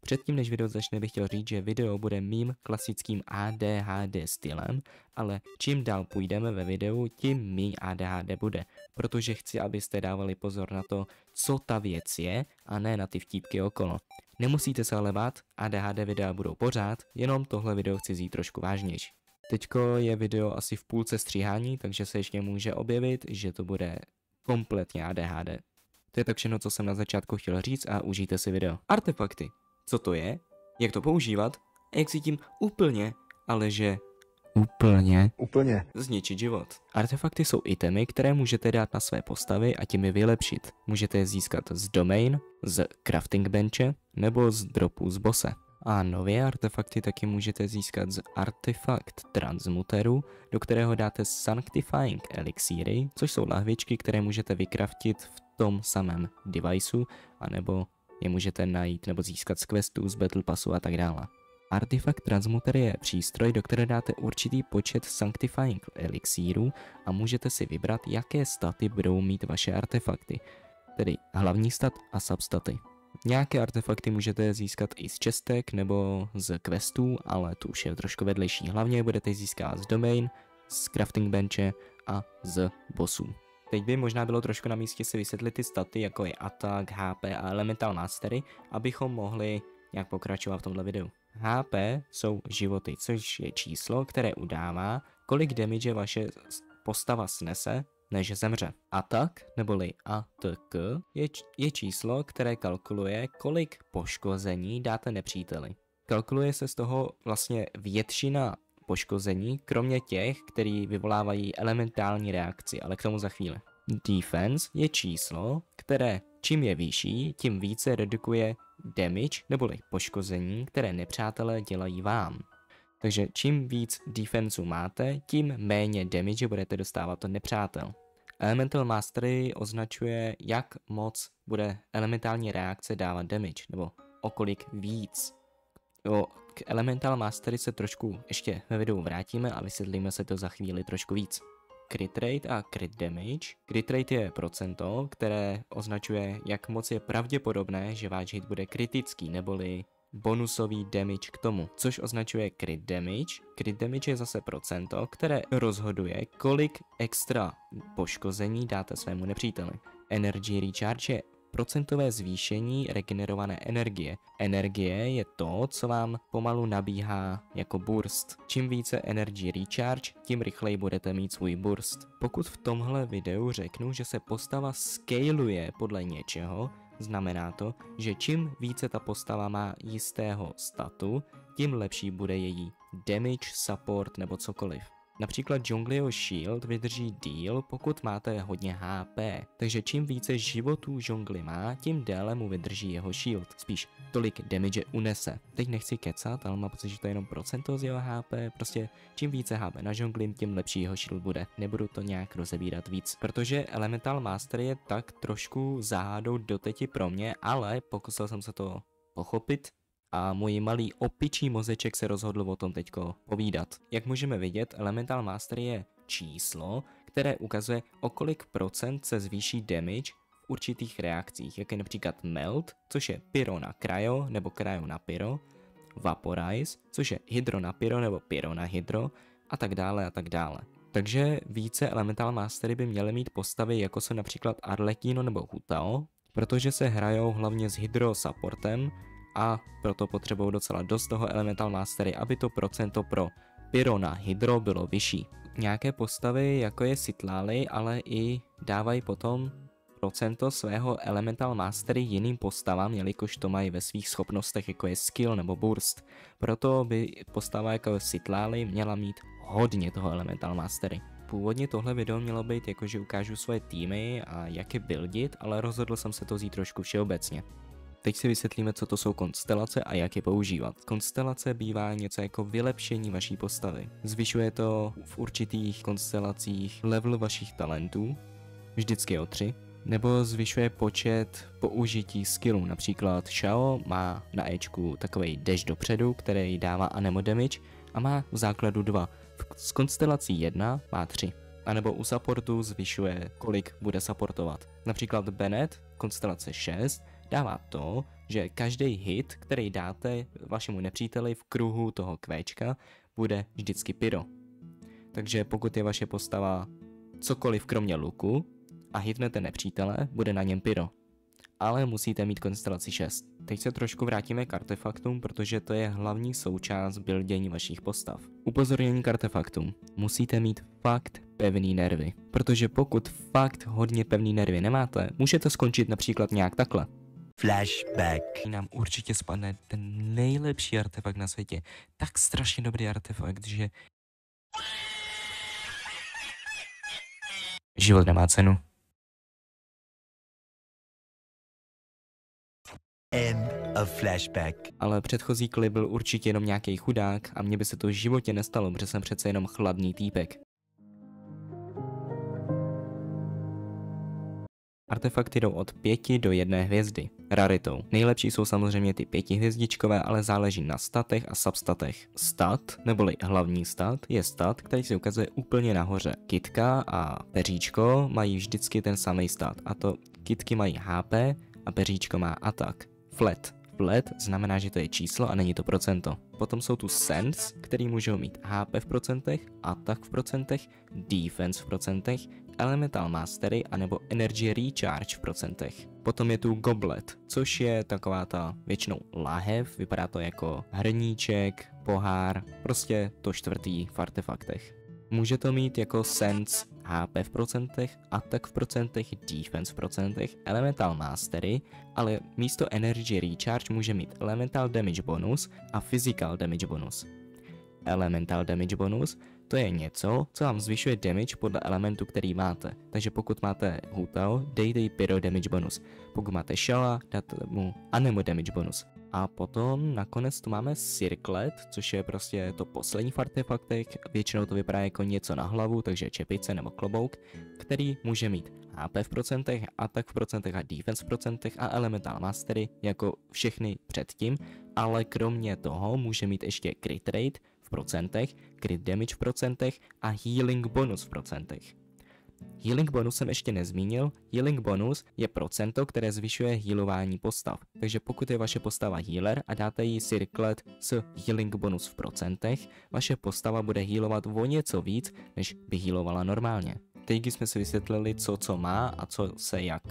Předtím, než video začne, bych chtěl říct, že video bude mým klasickým ADHD stylem, ale čím dál půjdeme ve videu, tím méně ADHD bude, protože chci, abyste dávali pozor na to, co ta věc je, a ne na ty vtípky okolo. Nemusíte se ale bát, ADHD videa budou pořád, jenom tohle video chci vzít trošku vážnější. Teďko je video asi v půlce stříhání, takže se ještě může objevit, že to bude kompletně ADHD. To je tak všechno, co jsem na začátku chtěl říct, a užijte si video. Artefakty. Co to je? Jak to používat? A jak si tím úplně, ale že úplně zničit život. Artefakty jsou itemy, které můžete dát na své postavy a tím je vylepšit. Můžete je získat z domain, z crafting benche nebo z dropů z bose. A nové artefakty taky můžete získat z artefakt transmuteru, do kterého dáte sanctifying elixíry, což jsou lahvičky, které můžete vykraftit v tom samém deviceu, anebo je můžete najít nebo získat z questů, z battle passu a tak dále. Artefakt transmuter je přístroj, do které dáte určitý počet sanctifying elixírů a můžete si vybrat, jaké staty budou mít vaše artefakty, tedy hlavní stat a substaty. Nějaké artefakty můžete získat i z čestek nebo z questů, ale to už je trošku vedlejší. Hlavně budete získat z domain, z crafting benche a z bossů. Teď by možná bylo trošku na místě si vysvětlit ty staty, jako je attack, HP a elemental mastery, abychom mohli nějak pokračovat v tomhle videu. HP jsou životy, což je číslo, které udává, kolik damage vaše postava snese, než zemře. Attack, neboli ATK, je číslo, které kalkuluje, kolik poškození dáte nepříteli. Kalkuluje se z toho vlastně většina poškození, kromě těch, který vyvolávají elementální reakci, ale k tomu za chvíli. Defense je číslo, které čím je vyšší, tím více redukuje damage, neboli poškození, které nepřátelé dělají vám. Takže čím víc defenseu máte, tím méně damage budete dostávat od nepřátel. Elemental Mastery označuje, jak moc bude elementální reakce dávat damage, nebo o kolik víc. K Elemental Mastery se trošku ještě ve videu vrátíme a vysvětlíme se to za chvíli trošku víc. Crit rate a crit damage. Crit rate je procento, které označuje, jak moc je pravděpodobné, že váš hit bude kritický, neboli bonusový damage k tomu, což označuje crit damage. Crit damage je zase procento, které rozhoduje, kolik extra poškození dáte svému nepříteli. Energy recharge je procentové zvýšení regenerované energie. Energie je to, co vám pomalu nabíhá jako burst. Čím více energy recharge, tím rychleji budete mít svůj burst. Pokud v tomhle videu řeknu, že se postava scaluje podle něčeho, znamená to, že čím více ta postava má jistého statu, tím lepší bude její damage, support nebo cokoliv. Například Džungliho shield vydrží díl, pokud máte hodně HP, takže čím více životů Džungli má, tím déle mu vydrží jeho shield, spíš tolik damage unese. Teď nechci kecat, ale mám pocit, že to je jenom procento z jeho HP, prostě čím více HP na Džungli, tím lepší jeho shield bude. Nebudu to nějak rozebírat víc, protože Elemental Master je tak trošku záhadou doteď pro mě, ale pokusil jsem se to pochopit. A můj malý opičí mozeček se rozhodl o tom teďko povídat. Jak můžeme vidět, Elemental Master je číslo, které ukazuje, o kolik procent se zvýší damage v určitých reakcích, jak je například Melt, což je pyro na cryo nebo cryo na pyro, Vaporize, což je hydro na pyro nebo pyro na hydro, a tak dále a tak dále. Takže více Elemental Mastery by měly mít postavy, jako jsou například Arlecchino nebo Hutao, protože se hrajou hlavně s hydro supportem, a proto potřebují docela dost toho Elemental Mastery, aby to procento pro pyro na hydro bylo vyšší. Nějaké postavy, jako je Citlali, ale i dávají potom procento svého Elemental Mastery jiným postavám, jelikož to mají ve svých schopnostech, jako je skill nebo burst. Proto by postava jako Citlali měla mít hodně toho Elemental Mastery. Původně tohle video mělo být jako, že ukážu svoje týmy a jak je buildit, ale rozhodl jsem se to vzít trošku všeobecně. Teď si vysvětlíme, co to jsou konstelace a jak je používat. Konstelace bývá něco jako vylepšení vaší postavy. Zvyšuje to v určitých konstelacích level vašich talentů, vždycky o 3, nebo zvyšuje počet použití skillů. Například Xiao má na Ečku takovej dash dopředu, který dává anemo damage a má v základu 2. Z konstelací 1 má 3. A nebo u supportu zvyšuje, kolik bude supportovat. Například Bennett, konstelace 6, dává to, že každý hit, který dáte vašemu nepříteli v kruhu toho kvéčka, bude vždycky pyro. Takže pokud je vaše postava cokoliv kromě luku a hitnete nepřítele, bude na něm pyro. Ale musíte mít konstelaci 6. Teď se trošku vrátíme k artefaktům, protože to je hlavní součást buildění vašich postav. Upozornění k artefaktům. Musíte mít fakt pevný nervy, protože pokud fakt hodně pevný nervy nemáte, můžete skončit například nějak takhle. Flashback. Nám určitě spadne ten nejlepší artefakt na světě. Tak strašně dobrý artefakt, že život nemá cenu. End of flashback. Ale předchozí klip byl určitě jenom nějaký chudák a mně by se to v životě nestalo, protože jsem přece jenom chladný týpek. Artefakty jdou od 5 do 1 hvězdy, raritou. Nejlepší jsou samozřejmě ty 5hvězdičkové, ale záleží na statech a substatech. Stat, neboli hlavní stat, je stat, který se ukazuje úplně nahoře. Kytka a peříčko mají vždycky ten samý stat, a to kytky mají HP a peříčko má atak. Flat. Flat znamená, že to je číslo a není to procento. Potom jsou tu sense, který můžou mít HP v procentech, attack v procentech, defense v procentech, elemental mastery anebo energy recharge v procentech. Potom je tu goblet, což je taková ta většinou láhev, vypadá to jako hrníček, pohár, prostě to čtvrtý v artefaktech. Může to mít jako sense HP v procentech, attack v procentech, defense v procentech, elemental mastery, ale místo energy recharge může mít elemental damage bonus a physical damage bonus. Elemental damage bonus to je něco, co vám zvyšuje damage podle elementu, který máte. Takže pokud máte Hutao, dejte jí pyro damage bonus. Pokud máte Shala, dáte mu anemo damage bonus. A potom nakonec tu máme Circlet, což je prostě to poslední v artefaktech. Většinou to vypadá jako něco na hlavu, takže čepice nebo klobouk, který může mít HP v procentech, attack v procentech a defense v procentech a elemental mastery jako všechny předtím, ale kromě toho může mít ještě crit rate v procentech, crit damage v procentech a healing bonus v procentech. Healing bonus jsem ještě nezmínil, healing bonus je procento, které zvyšuje healování postav. Takže pokud je vaše postava healer a dáte jí Circlet s healing bonus v procentech, vaše postava bude healovat o něco víc, než by healovala normálně. Teď, když jsme si vysvětlili, co má a co se jak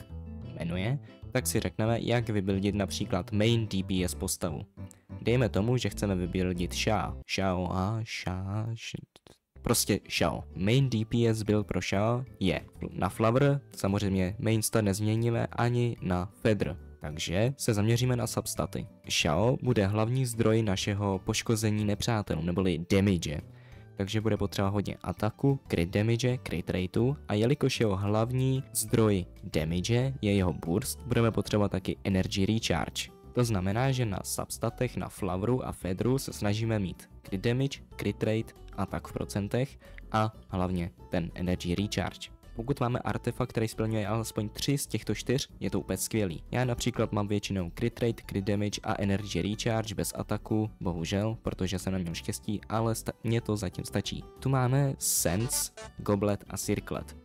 jmenuje, tak si řekneme, jak vybuildit například main DPS postavu. Dejme tomu, že chceme vybuildit Prostě Shao. Main DPS build pro Shao je na Flower, samozřejmě main stat nezměníme ani na Feather. Takže se zaměříme na substaty. Shao bude hlavní zdroj našeho poškození nepřátelů, neboli damage. Takže bude potřeba hodně ataku, crit damage, crit rateu a jelikož jeho hlavní zdroj damage je jeho burst, budeme potřebovat taky energy recharge. To znamená, že na substatech na Floweru a Featheru se snažíme mít crit damage, crit rate, attack v procentech a hlavně ten energy recharge. Pokud máme artefakt, který splňuje alespoň 3 z těchto 4, je to úplně skvělý. Já například mám většinou crit rate, crit damage a energy recharge bez ataku, bohužel, protože jsem neměl štěstí, ale mně to zatím stačí. Tu máme sense, goblet a circlet.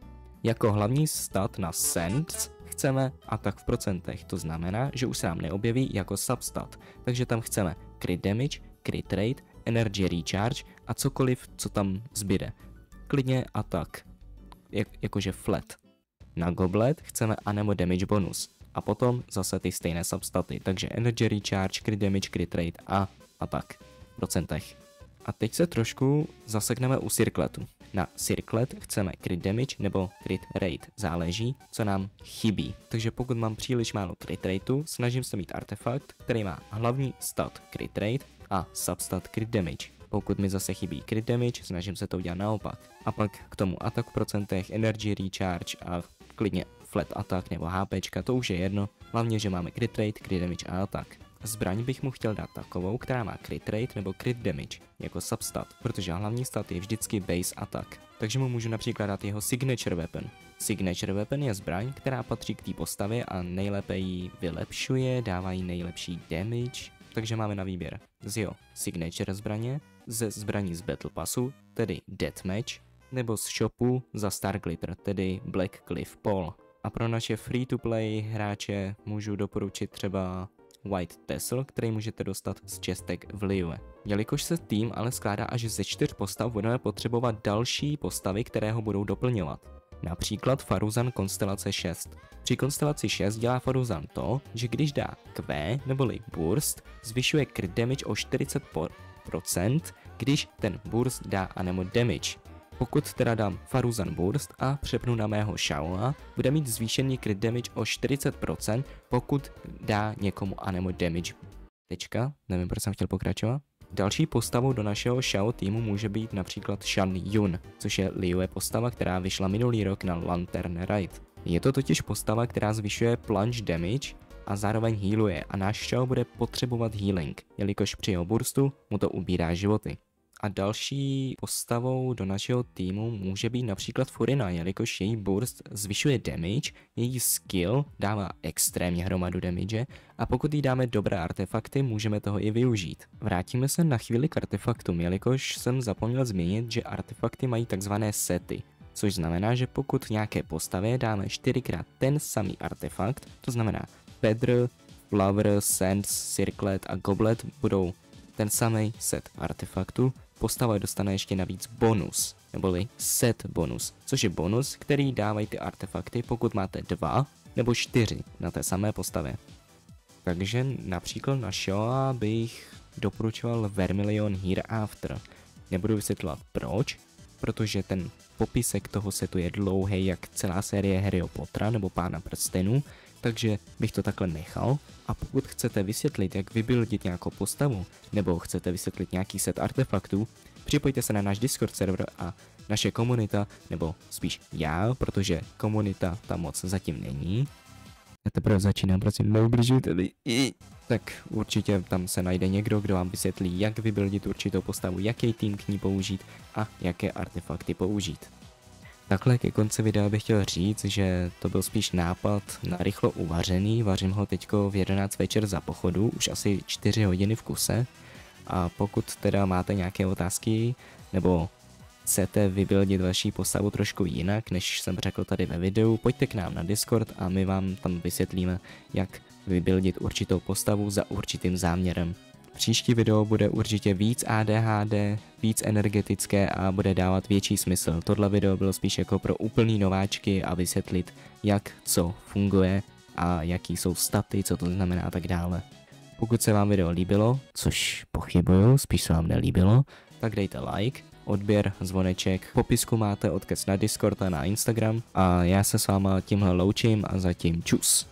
Jako hlavní stat na sense chceme attack v procentech, to znamená, že už se nám neobjeví jako substat, takže tam chceme crit damage, crit rate, energy recharge a cokoliv, co tam zbyde. Klidně attack, jakože flat. Na goblet chceme anemo damage bonus a potom zase ty stejné substaty, takže energy recharge, crit damage, crit rate a attack v procentech. A teď se trošku zasekneme u circletu. Na circlet chceme crit damage nebo crit rate, záleží, co nám chybí. Takže pokud mám příliš málo crit rateu, snažím se mít artefakt, který má hlavní stat crit rate a substat crit damage. Pokud mi zase chybí crit damage, snažím se to udělat naopak. A pak k tomu attack v procentech, energy recharge a klidně flat attack nebo HPčka, to už je jedno. Hlavně, že máme crit rate, crit damage a attack. Zbraň bych mu chtěl dát takovou, která má crit rate nebo crit damage jako substat, protože hlavní stat je vždycky base attack. Takže mu můžu například dát jeho signature weapon. Signature weapon je zbraň, která patří k té postavě a nejlépe ji vylepšuje, dává jí nejlepší damage. Takže máme na výběr z jeho signature zbraně, ze zbraní z Battle Passu, tedy Deathmatch, nebo z shopu za Star Glitter, tedy Black Cliff Paul. A pro naše free-to-play hráče můžu doporučit třeba White Tassel, který můžete dostat z čestek v Liyue. Jelikož se tým ale skládá až ze 4 postav, budeme potřebovat další postavy, které ho budou doplňovat. Například Faruzan konstelace 6. Při konstelaci 6 dělá Faruzan to, že když dá Q neboli Burst, zvyšuje crit damage o 40%, když ten Burst dá anemo damage. Pokud teda dám Faruzan Burst a přepnu na mého Shaola, bude mít zvýšený crit damage o 40%, pokud dá někomu anemo damage. Tečka, nevím, proč jsem chtěl pokračovat. Další postavou do našeho Shao týmu může být například Shan Yun, což je Liyue postava, která vyšla minulý rok na Lantern Ride. Je to totiž postava, která zvyšuje plunge damage a zároveň healuje a náš Shao bude potřebovat healing, jelikož při jeho burstu mu to ubírá životy. A další postavou do našeho týmu může být například Furina, jelikož její burst zvyšuje damage, její skill dává extrémně hromadu damage a pokud jí dáme dobré artefakty, můžeme toho i využít. Vrátíme se na chvíli k artefaktům, jelikož jsem zapomněl zmínit, že artefakty mají takzvané sety, což znamená, že pokud nějaké postavě dáme 4x ten samý artefakt, to znamená Feather, Flower, Sands, Circlet a Goblet budou ten samý set artefaktů, postava dostane ještě navíc bonus, neboli set bonus, což je bonus, který dávají ty artefakty, pokud máte 2 nebo 4 na té samé postavě. Takže například na Shoa bych doporučoval Vermilion Hereafter. Nebudu vysvětlovat proč, protože ten popisek toho setu je dlouhý jak celá série Harryho Pottera nebo Pána prstenů, takže bych to takhle nechal. A pokud chcete vysvětlit, jak vybuildit nějakou postavu, nebo chcete vysvětlit nějaký set artefaktů, připojte se na náš Discord server a naše komunita, nebo spíš já, protože komunita tam moc zatím není. Já teprve začínám, prosím, neubližujte mi. Tak určitě tam se najde někdo, kdo vám vysvětlí, jak vybuildit určitou postavu, jaký tým k ní použít a jaké artefakty použít. Takhle ke konci videa bych chtěl říct, že to byl spíš nápad na rychlo uvařený, vařím ho teďko v 11 večer za pochodu, už asi 4 hodiny v kuse. A pokud teda máte nějaké otázky, nebo chcete vybuildit vaši postavu trošku jinak, než jsem řekl tady ve videu, pojďte k nám na Discord a my vám tam vysvětlíme, jak vybuildit určitou postavu za určitým záměrem. Příští video bude určitě víc ADHD, víc energetické a bude dávat větší smysl. Tohle video bylo spíš jako pro úplný nováčky a vysvětlit, jak co funguje a jaký jsou staty, co to znamená a tak dále. Pokud se vám video líbilo, což pochybuju, spíš se vám nelíbilo, tak dejte like, odběr, zvoneček, v popisku máte odkaz na Discord a na Instagram a já se s váma tímhle loučím a zatím čus.